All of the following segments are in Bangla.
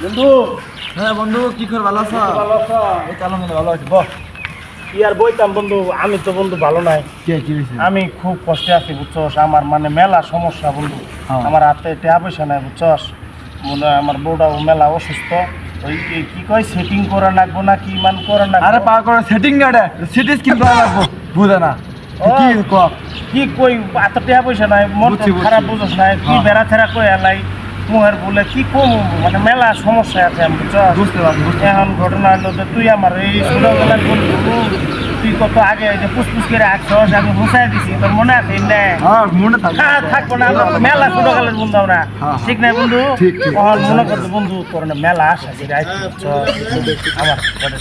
বন্ধু, হ্যাঁ বন্ধু, কি খবর? ভালো আছো? ভালো আছো? এই তো আলহামদুলিল্লাহ ভালো আছি। বল। কি আর বইতাম বন্ধু, আমি তো বন্ধু ভালো নাই। কি হয়েছে? আমি খুব কষ্টে আছি বুঝছস, আমার মানে মেলা সমস্যা বন্ধু। আমার হাতে টাকা পয়সা নাই বুঝছস, মনে হয় আমার বউটাও মেলা অসুস্থ। ওই কি কয় সেটিং করা লাগবো না কি মান করা না? আরে পার করে সেটিং গাড়ে সিটি স্ক্রিন করা লাগবো, বুঝে না কি কর? কি কই এত টাকা পয়সা নাই, মন বুঝছি, খারাপ বুঝছ না, কি হ্যাঁ। বেড়া ছেড়া কই এলাই মুহের বলে কি কম, মানে মেলা সমস্যা আছে আমি বুঝছস। বুঝতে পারছি। এখন ঘটনা হলো যে তুই আমার এই ছোটবেলার বন্ধু, তুই কত আগে ওই যে পুষ্পুস করে আসছস, আমি হুঁসাই দিছি, তোর মনে আছে না? হ্যাঁ মনে থাকে। থাকবো না, আমরা মেলা ছোটকালের বন্ধু আমরা, হ্যাঁ। ঠিক না বন্ধু? ঠিক, ঠিক। এখন মনে করতো বন্ধু তোর না মেলা আসা যে আমার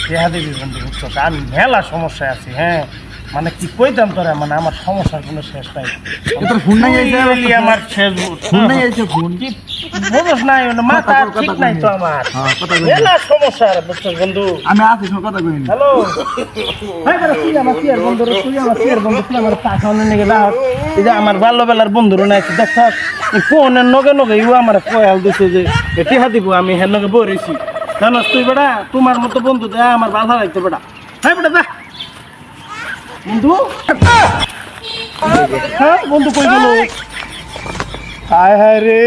দেহা দেবী বন্ধু বুঝছস, আমি মেলা সমস্যায় আছি। হ্যাঁ মানে কি কইতাম তোরা, মানে আমার সমস্যার কোনো শেষ নাই। তোর ফোন নাই তুই হইলি আমার শেষ ফোন নাই এসে ফোন কি বুঝছ নাই, মাথা ঠিক নাই তো আমার, হ্যাঁ, কথা কই। মেলা সমস্যা বুঝছস বন্ধু। আমি আছি, সব কথা কইনি। হ্যালো, তুই আমার কি আর বন্ধু রে, তুই আমার কি আর বন্ধু, তুই আমার চা খাওয়ানোর নিয়ে যাও। এই যে আমার বাল্যবেলার বন্ধুর নাই দেখছস, ফোনের নগে নগে ইউ আমার কয়াল দিছে যে টিহা দিব, আমি হের নগে বইরেছি জানাস তুই বেটা, তোমার মতো বন্ধু দেয়া আমার ভালো লাগতো বেটা। হ্যাঁ বেটা যা বন্ধু। হ্যাঁ বন্ধু কই গেল? হায় হায় রে।